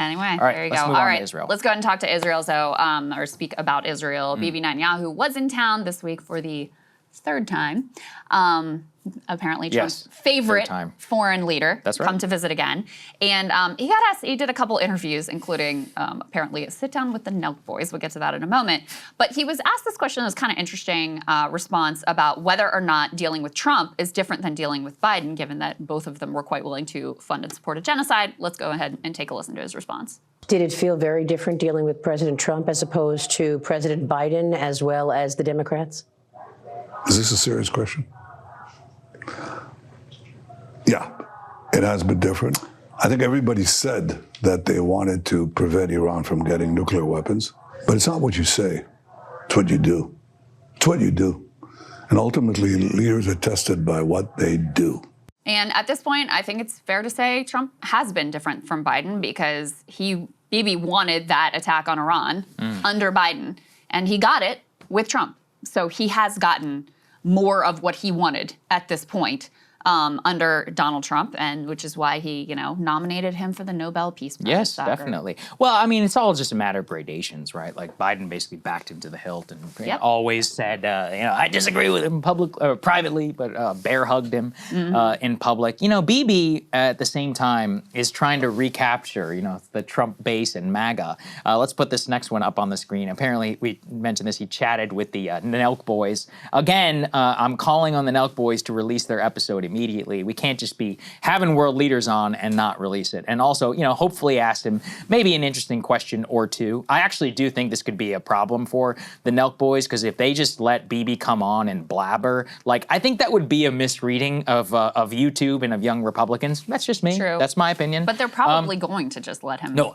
Anyway, All right, there you let's go. move All on right, to Israel. let's go ahead and talk to Israel, or speak about Israel. Bibi Netanyahu was in town this week for the third time. Apparently Trump's favorite foreign leader come to visit again. And he got asked, he did a couple interviews, including apparently a sit down with the Nelk boys. We'll get to that in a moment. But he was asked this question that was kind of interesting response about whether or not dealing with Trump is different than dealing with Biden, given that both of them were quite willing to fund and support a genocide. Let's go ahead and take a listen to his response. Did it feel very different dealing with President Trump as opposed to President Biden as well as the Democrats? Is this a serious question? Yeah, it has been different. I think everybody said that they wanted to prevent Iran from getting nuclear weapons, but it's not what you say, it's what you do. It's what you do. And ultimately, leaders are tested by what they do. And at this point, I think it's fair to say Trump has been different from Biden because Bibi wanted that attack on Iran under Biden, and he got it with Trump. So he has gotten more of what he wanted at this point under Donald Trump, and which is why he, nominated him for the Nobel Peace Prize. Yes, definitely. Well, I mean, it's all just a matter of gradations, right? Like Biden basically backed him to the hilt and always said, I disagree with him privately, but bear hugged him in public. Bibi at the same time is trying to recapture, the Trump base and MAGA. Let's put this next one up on the screen. Apparently, we mentioned this. He chatted with the Nelk boys. Again, I'm calling on the Nelk boys to release their episode immediately. We can't just be having world leaders on and not release it. And also, hopefully asked him maybe an interesting question or two. I actually do think this could be a problem for the Nelk boys, because if they just let Bibi come on and blabber, I think that would be a misreading of YouTube and of young Republicans. That's just me. True. That's my opinion. But they're probably going to just let him. No,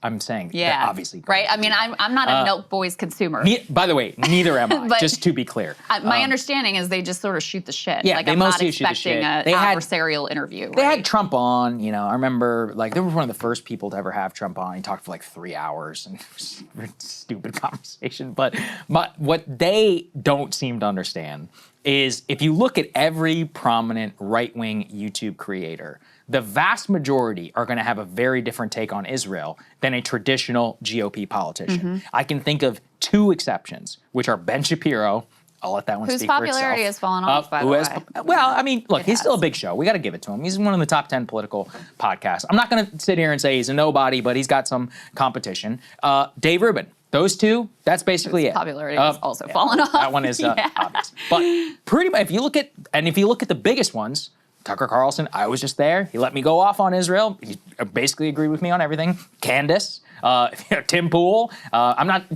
I'm saying. Yeah. Obviously. Right? I mean, I'm not a Nelk boys consumer. By the way, neither am I, just to be clear. My understanding is they just sort of shoot the shit. Yeah, they I'm mostly not shoot the shit. an adversarial interview. They had Trump on, I remember, they were one of the first people to ever have Trump on. He talked for 3 hours, and it was a stupid conversation. But what they don't seem to understand is if you look at every prominent right-wing YouTube creator, the vast majority are going to have a very different take on Israel than a traditional GOP politician. I can think of 2 exceptions, which are Ben Shapiro. I'll let that one speak for itself. Whose popularity has fallen off, by the way. Well, I mean, look, he's still a big show. We got to give it to him. He's one of the top 10 political podcasts. I'm not going to sit here and say he's a nobody, but he's got some competition. Dave Rubin. Those 2, that's basically it. Popularity has also fallen off. That one is obvious. But pretty much, if you look at the biggest ones, Tucker Carlson, I was just there. He let me go off on Israel. He basically agreed with me on everything. Candace, Tim Pool.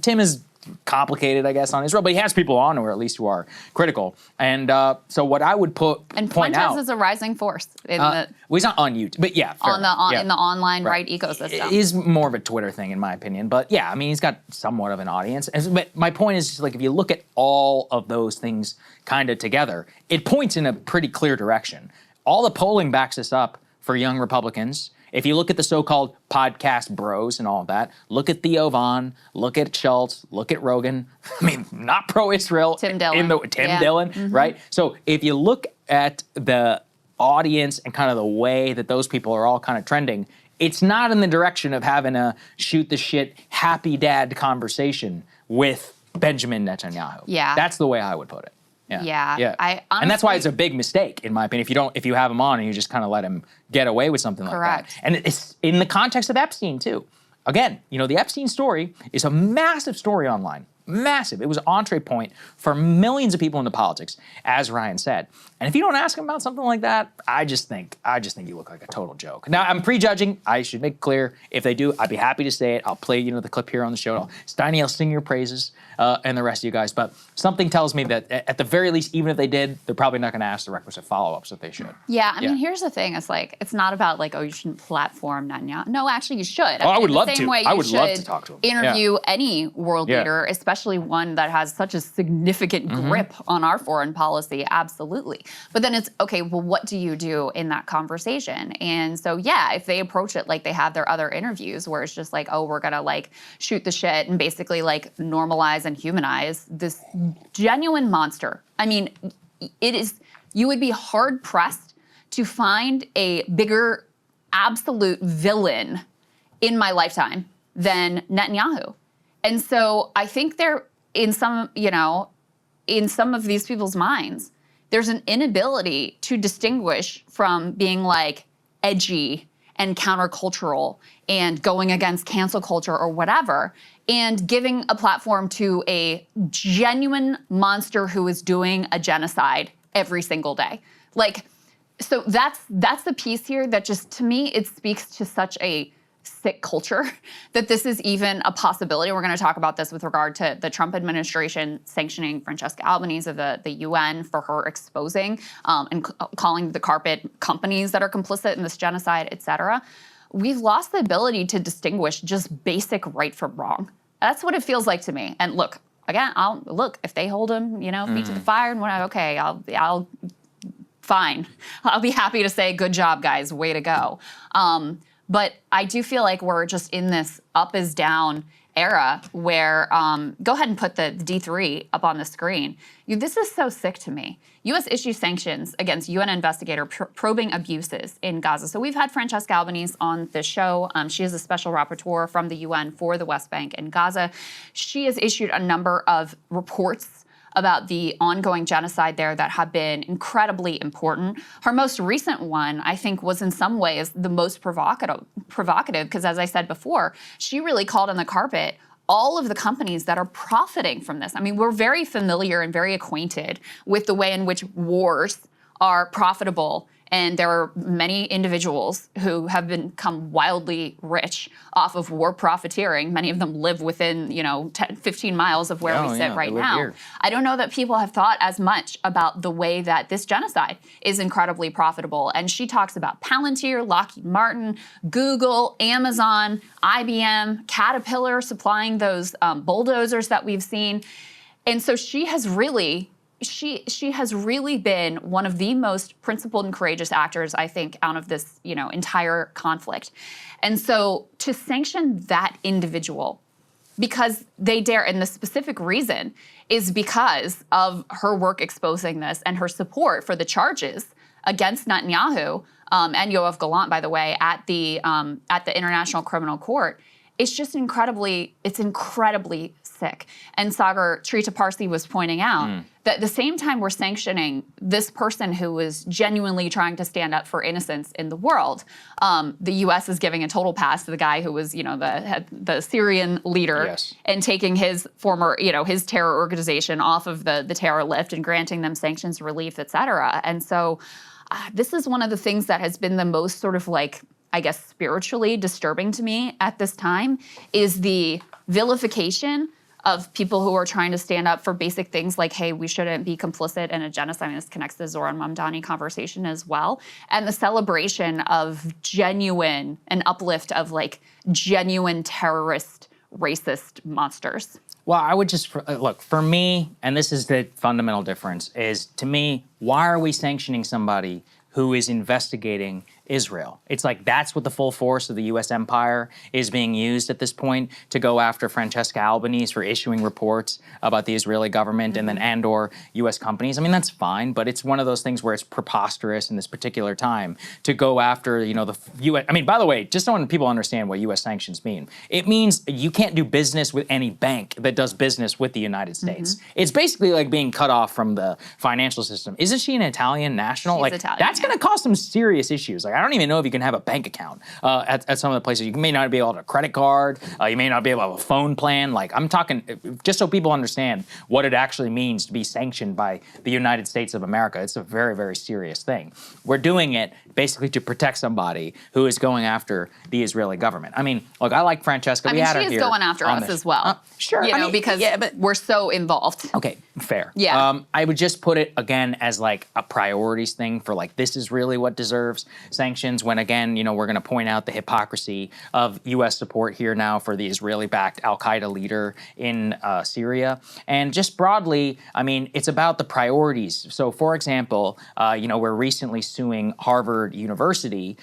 Tim is complicated, I guess, on Israel, but he has people on, or at least who are critical. And so what I would point out... Fuentes is a rising force. Well, he's not on YouTube, but yeah. In the online right ecosystem. He's more of a Twitter thing, in my opinion. But yeah, I mean, he's got somewhat of an audience. But my point is, just if you look at all of those things kind of together, it points in a pretty clear direction. All the polling backs this up for young Republicans. If you look at the so-called podcast bros and all of that, look at Theo Vaughn, look at Schultz, look at Rogan. I mean, not pro-Israel. Tim Dillon. Dillon, right? So if you look at the audience and kind of the way that those people are all kind of trending, it's not in the direction of having a shoot-the-shit, happy dad conversation with Benjamin Netanyahu. Yeah. That's the way I would put it. Yeah. And that's why it's a big mistake, in my opinion, if you have him on and you just kind of let him get away with something like that. And it's in the context of Epstein, too. Again, the Epstein story is a massive story online. Massive. It was an entree point for millions of people into politics, as Ryan said. And if you don't ask him about something like that, I just think you look like a total joke. Now, I'm prejudging. I should make it clear. If they do, I'd be happy to say it. I'll play, the clip here on the show. Steiny, I'll sing your praises, and the rest of you guys. But something tells me that at the very least, even if they did, they're probably not going to ask the requisite follow-ups that they should. Yeah, I mean, here's the thing. It's not about you shouldn't platform Netanyahu. No, actually, you should. I would love to. I would love to talk to him. Interview any world leader, especially one that has such a significant grip on our foreign policy. Absolutely. But then it's, okay, well, what do you do in that conversation? And so, if they approach it like they have their other interviews where it's just we're going to shoot the shit and basically normalize and humanize this genuine monster. I mean, you would be hard pressed to find a bigger absolute villain in my lifetime than Netanyahu. And so I think in some of these people's minds, there's an inability to distinguish from being like edgy and countercultural and going against cancel culture or whatever, and giving a platform to a genuine monster who is doing a genocide every single day. Like, so that's the piece here that just, to me, it speaks to such a sick culture that this is even a possibility. We're going to talk about this with regard to the Trump administration sanctioning Francesca Albanese of the UN for her exposing and calling the carpet companies that are complicit in this genocide, et cetera. We've lost the ability to distinguish just basic right from wrong. That's what it feels like to me. And look, again, if they hold him, feet to the fire and whatever, okay, I'll fine. I'll be happy to say, good job, guys, way to go. But I do feel like we're just in this up is down era where, go ahead and put the D3 up on the screen. This is so sick to me. U.S. issues sanctions against UN investigator probing abuses in Gaza. So we've had Francesca Albanese on this show. She is a special rapporteur from the UN for the West Bank and Gaza. She has issued a number of reports about the ongoing genocide there that have been incredibly important. Her most recent one, I think, was in some ways the most provocative because, as I said before, she really called on the carpet all of the companies that are profiting from this. I mean, we're very familiar and very acquainted with the way in which wars are profitable. And there are many individuals who have become wildly rich off of war profiteering. Many of them live within, 10, 15 miles of where we sit right now. Here. I don't know that people have thought as much about the way that this genocide is incredibly profitable. And she talks about Palantir, Lockheed Martin, Google, Amazon, IBM, Caterpillar supplying those bulldozers that we've seen. And so she has really been one of the most principled and courageous actors, I think, out of this, entire conflict. And so to sanction that individual because they dare, and the specific reason is because of her work exposing this and her support for the charges against Netanyahu and Yoav Gallant, by the way, at the International Criminal Court, it's just incredibly sick. And Saagar Tritaparsi was pointing out that at the same time we're sanctioning this person who was genuinely trying to stand up for innocence in the world, the U.S. is giving a total pass to the guy who was, the Syrian leader and taking his former, his terror organization off of the terror list and granting them sanctions relief, et cetera. And so this is one of the things that has been the most sort of spiritually disturbing to me at this time is the vilification of people who are trying to stand up for basic things like, hey, we shouldn't be complicit in a genocide. I mean, this connects to the Zoran Mamdani conversation as well. And the celebration of genuine, an uplift of genuine terrorist, racist monsters. Well, I would just, look, for me, and this is the fundamental difference, is to me, why are we sanctioning somebody who is investigating Israel? It's that's what the full force of the U.S. empire is being used at this point to go after Francesca Albanese for issuing reports about the Israeli government and/or U.S. companies. I mean, that's fine, but it's one of those things where it's preposterous in this particular time to go after, the U.S. I mean, by the way, just so people understand what U.S. sanctions mean, it means you can't do business with any bank that does business with the United States. It's basically like being cut off from the financial system. Isn't she an Italian national? She's Italian. That's going to cause some serious issues. I don't even know if you can have a bank account at some of the places. You may not be able to have a credit card. You may not be able to have a phone plan. I'm talking, just so people understand what it actually means to be sanctioned by the United States of America. It's a very, very serious thing. We're doing it basically to protect somebody who is going after the Israeli government. I mean, look, I like Francesca. She is going after us as well. Sure. Because we're so involved. Okay, fair. Yeah. I would just put it, again, as a priorities thing for this is really what deserves sanctions when, again, we're going to point out the hypocrisy of U.S. support here now for the Israeli-backed al-Qaeda leader in Syria. And just broadly, I mean, it's about the priorities. So, for example, we're recently suing Harvard University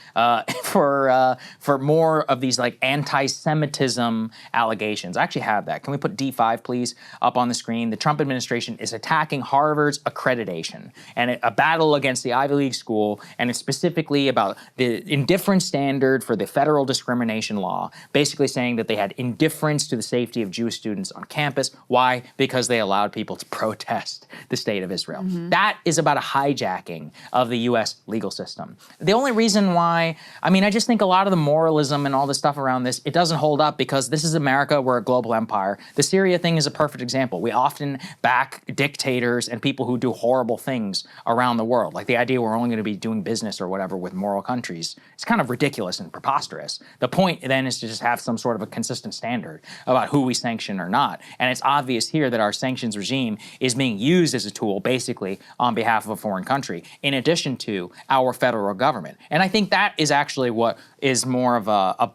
for more of these anti-Semitism allegations. I actually have that. Can we put D5, please, up on the screen? The Trump administration is attacking Harvard's accreditation and a battle against the Ivy League school, and it's specifically about the indifference standard for the federal discrimination law, basically saying that they had indifference to the safety of Jewish students on campus. Why? Because they allowed people to protest the state of Israel. That is about a hijacking of the U.S. legal system. The only reason why, I mean, I just think a lot of the moralism and all the stuff around this, it doesn't hold up because this is America. We're a global empire. The Syria thing is a perfect example. We often back dictators and people who do horrible things around the world. Like the idea we're only going to be doing business or whatever with moral countries. It's kind of ridiculous and preposterous. The point then is to just have some sort of a consistent standard about who we sanction or not. And it's obvious here that our sanctions regime is being used as a tool basically on behalf of a foreign country, in addition to our federal government. And I think that is actually what is more of a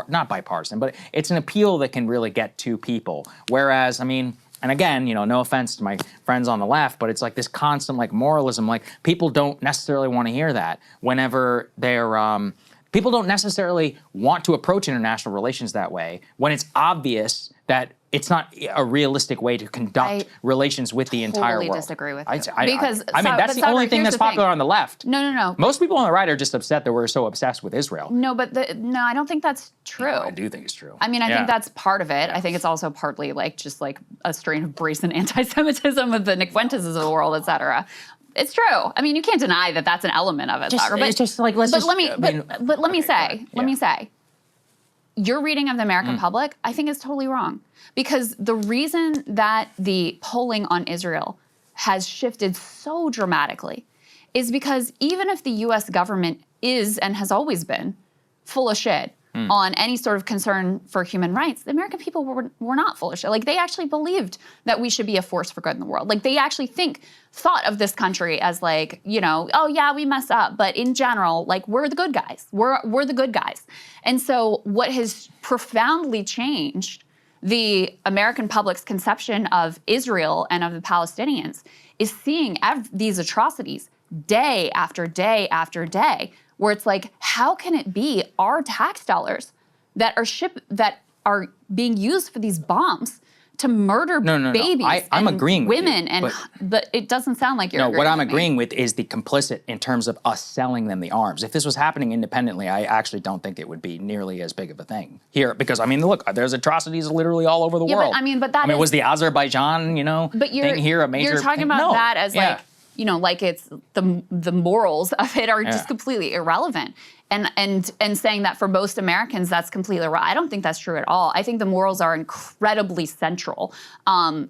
not bipartisan, but it's an appeal that can really get to people. Whereas, I mean, and again, you know, no offense to my friends on the left, but it's like this constant like moralism, like people don't necessarily want to hear that whenever they're, people don't necessarily want to approach international relations that way when it's obvious that it's not a realistic way to conduct relations with the entire world. I totally disagree with you. I mean, that's the only thing that's popular on the left. No. Most people on the right are just upset that we're so obsessed with Israel. No, but no, I don't think that's true. No, I do think it's true. I mean, I think that's part of it. I think it's also partly like just like a strain of brazen anti-Semitism of the Nick Fuentes of the world, et cetera. It's true. I mean, you can't deny that that's an element of it, Saagar. But it's just like let me say, your reading of the American public, I think, is totally wrong. Because the reason that the polling on Israel has shifted so dramatically is because even if the U.S. government is and has always been full of shit on any sort of concern for human rights, the American people were not full of shit. Like, they actually believed that we should be a force for good in the world. Like, they actually thought of this country as like, you know, oh yeah, we mess up, but in general, like, we're the good guys. We're the good guys. And so what has profoundly changed the American public's conception of Israel and of the Palestinians is seeing these atrocities day after day after day, where it's like, how can it be our tax dollars that are being used for these bombs to murder babies I'm and agreeing with women you, but it doesn't sound like you're No, what I'm with me. agreeing with is the complicit in terms of us selling them the arms. If this was happening independently, I actually don't think it would be nearly as big of a thing here, because I mean, look, there's atrocities literally all over the world. But was the Azerbaijan, thing here a major? You're talking about that as like, you know, like it's the morals of it are just completely irrelevant. And saying that for most Americans, that's completely wrong. I don't think that's true at all. I think the morals are incredibly central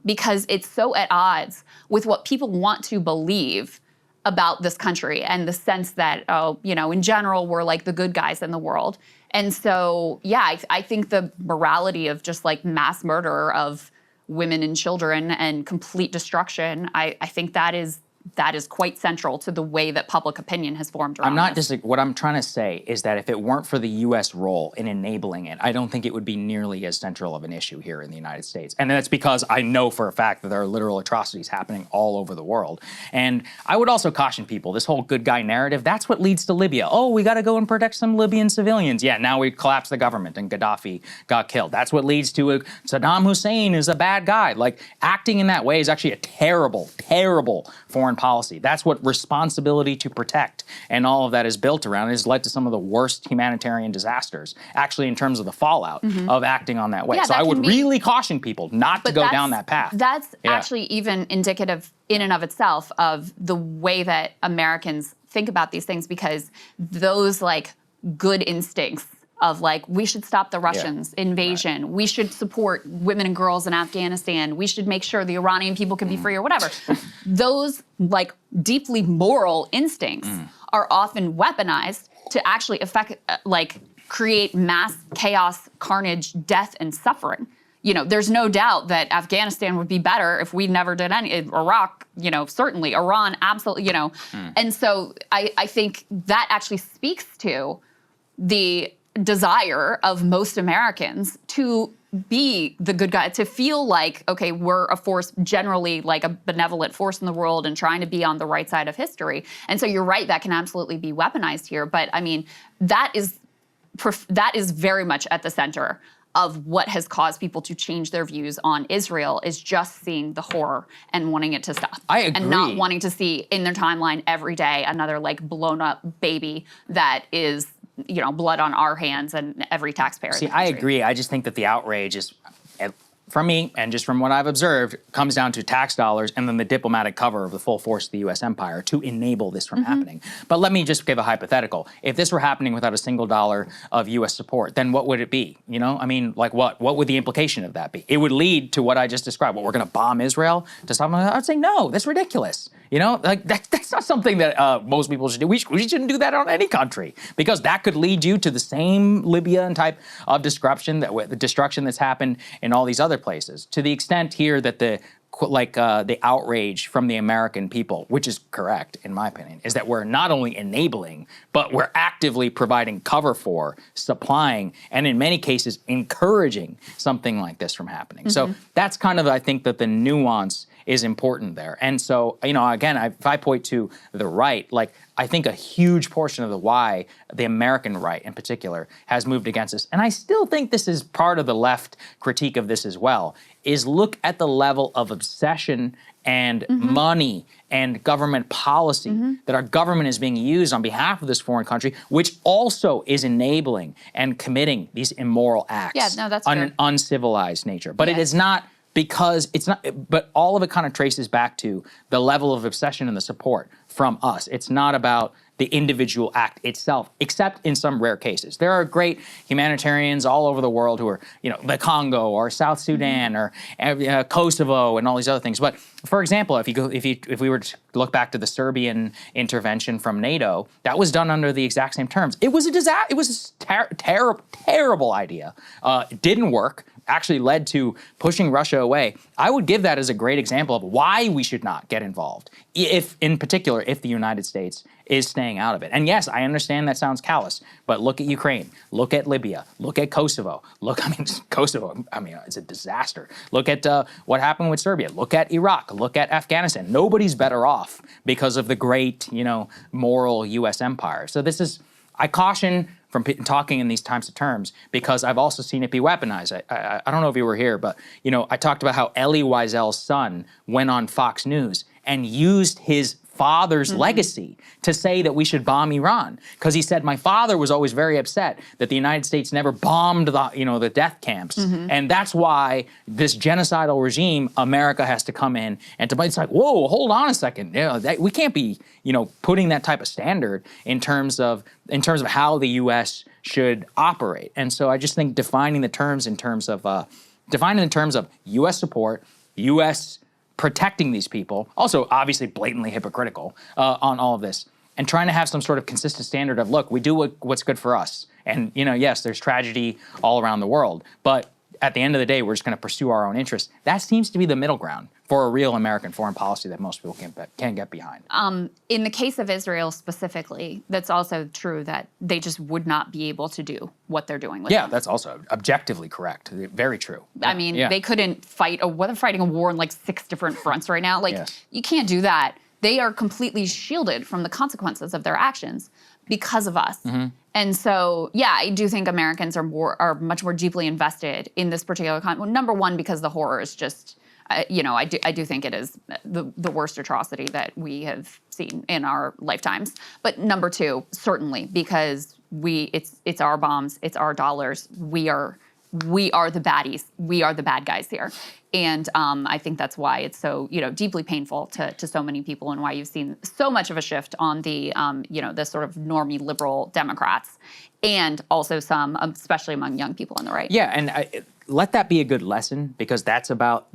because it's so at odds with what people want to believe about this country and the sense that, oh, you know, in general, we're like the good guys in the world. And so, yeah, I think the morality of just like mass murder of women and children and complete destruction, I think that is quite central to the way that public opinion has formed around What I'm trying to say is that if it weren't for the U.S. role in enabling it, I don't think it would be nearly as central of an issue here in the United States. And that's because I know for a fact that there are literal atrocities happening all over the world. And I would also caution people, this whole good guy narrative, that's what leads to Libya. Oh, we got to go and protect some Libyan civilians. Yeah, now we collapse the government and Gaddafi got killed. That's what leads to Saddam Hussein is a bad guy. Like, acting in that way is actually a terrible, terrible foreign policy. That's what responsibility to protect and all of that is built around. It has led to some of the worst humanitarian disasters, actually, in terms of the fallout of acting on that way. Yeah, so I would really caution people not to go down that path. That's actually even indicative in and of itself of the way that Americans think about these things, because those like good instincts of like, we should stop the Russians invasion. We should support women and girls in Afghanistan. We should make sure the Iranian people can be free or whatever. Those like deeply moral instincts are often weaponized to actually create mass chaos, carnage, death, and suffering. You know, there's no doubt that Afghanistan would be better if we never did any. Iraq, you know, certainly. Iran, absolutely, you know. And so I think that actually speaks to the desire of most Americans to be the good guy, to feel like, okay, we're a force, generally like a benevolent force in the world and trying to be on the right side of history. And so you're right, that can absolutely be weaponized here. But I mean, that is very much at the center of what has caused people to change their views on Israel is just seeing the horror and wanting it to stop. I agree. And not wanting to see in their timeline every day another like blown up baby that is, blood on our hands and every taxpayer. See, I agree. I just think that the outrage is, from me, and just from what I've observed, comes down to tax dollars and then the diplomatic cover of the full force of the U.S. empire to enable this from happening. But let me just give a hypothetical. If this were happening without a single dollar of U.S. support, then what would it be? Like what? What would the implication of that be? It would lead to what I just described. What, we're going to bomb Israel to something? I'd say no. That's ridiculous. That's not something that most people should do. We shouldn't do that on any country, because that could lead you to the same Libyan type of destruction that's happened in all these other places. To the extent here that the outrage from the American people, which is correct in my opinion, is that we're not only enabling, but we're actively providing cover for, supplying, and in many cases encouraging something like this from happening. So that's kind of, I think, that the nuance is important there. And so, again, if I point to the right, I think a huge portion of why the American right in particular has moved against this, and I still think this is part of the left critique of this as well, is look at the level of obsession and money and government policy that our government is being used on behalf of this foreign country, which also is enabling and committing these immoral acts on an uncivilized nature. But it is not, because it's not, but all of it kind of traces back to the level of obsession and the support from us. It's not about the individual act itself, except in some rare cases. There are great humanitarians all over the world who are, the Congo or South Sudan or Kosovo and all these other things. But for example, if we were to look back to the Serbian intervention from NATO, that was done under the exact same terms. It was a disaster. It was a terrible idea. It didn't work. Actually led to pushing Russia away. I would give that as a great example of why we should not get involved, in particular, if the United States is staying out of it. And yes, I understand that sounds callous, but look at Ukraine, look at Libya, look at Kosovo. Kosovo, it's a disaster. Look at what happened with Serbia. Look at Iraq, look at Afghanistan. Nobody's better off because of the great, moral U.S. empire. So I caution from talking in these types of terms, because I've also seen it be weaponized. I don't know if you were here, but I talked about how Elie Wiesel's son went on Fox News and used his father's legacy to say that we should bomb Iran, because he said, my father was always very upset that the United States never bombed the death camps, and that's why this genocidal regime, America has to come in and to. It's like, whoa, hold on a second, we can't be putting that type of standard in terms of how the U.S. should operate. And so I just think defining the terms in terms of U.S. support, U.S. protecting these people, also obviously blatantly hypocritical on all of this, and trying to have some sort of consistent standard of, look, we do what's good for us. And, yes, there's tragedy all around the world, but at the end of the day, we're just going to pursue our own interests. That seems to be the middle ground for a real American foreign policy that most people can get behind. In the case of Israel specifically, that's also true that they just would not be able to do what they're doing with them. That's also objectively correct. Very true. They couldn't fight. They're fighting a war on 6 different fronts right now. You can't do that. They are completely shielded from the consequences of their actions because of us. And so, I do think Americans are much more deeply invested in this particular conflict. Number one, because the horror is just, I do think it is the worst atrocity that we have seen in our lifetimes. But number two, certainly because it's our bombs, it's our dollars. We are the baddies. We are the bad guys here. And I think that's why it's so, deeply painful to so many people, and why you've seen so much of a shift on the, the sort of normie liberal Democrats, and also some, especially among young people on the right. Yeah, and let that be a good lesson, because that's about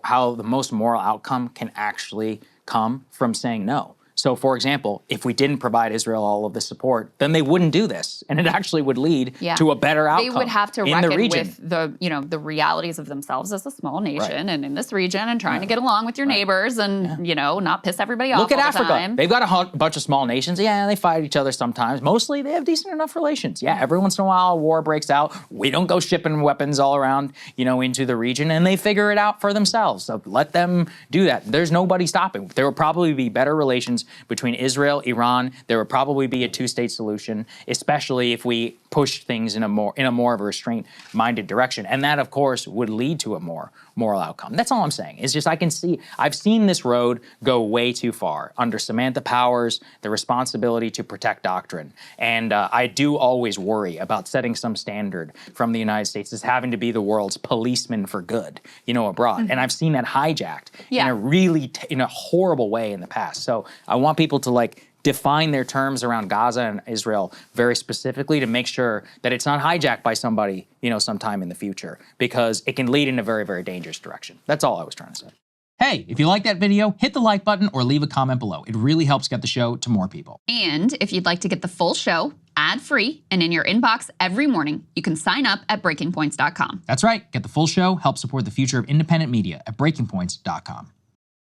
how the most moral outcome can actually come from saying no. So, for example, if we didn't provide Israel all of the support, then they wouldn't do this, and it actually would lead to a better outcome. They would have to reckon with the realities of themselves as a small nation and in this region, and trying to get along with your neighbors and not piss everybody off. Look at all Africa. The time. They've got a bunch of small nations. Yeah, they fight each other sometimes. Mostly, they have decent enough relations. Yeah, every once in a while, a war breaks out. We don't go shipping weapons all around, into the region, and they figure it out for themselves. So let them do that. There's nobody stopping. There will probably be better relations between Israel, Iran. There would probably be a 2-state solution, especially if we push things in a more of a restraint-minded direction. And that, of course, would lead to a more moral outcome. That's all I'm saying. It's just I've seen this road go way too far under Samantha Powers, the responsibility to protect doctrine. And I do always worry about setting some standard from the United States as having to be the world's policeman for good, abroad. And I've seen that hijacked in a horrible way in the past. So I want people to define their terms around Gaza and Israel very specifically to make sure that it's not hijacked by somebody, sometime in the future, because it can lead in a very, very dangerous direction. That's all I was trying to say. Hey, if you like that video, hit the like button or leave a comment below. It really helps get the show to more people. And if you'd like to get the full show ad-free and in your inbox every morning, you can sign up at breakingpoints.com. That's right. Get the full show, help support the future of independent media at breakingpoints.com.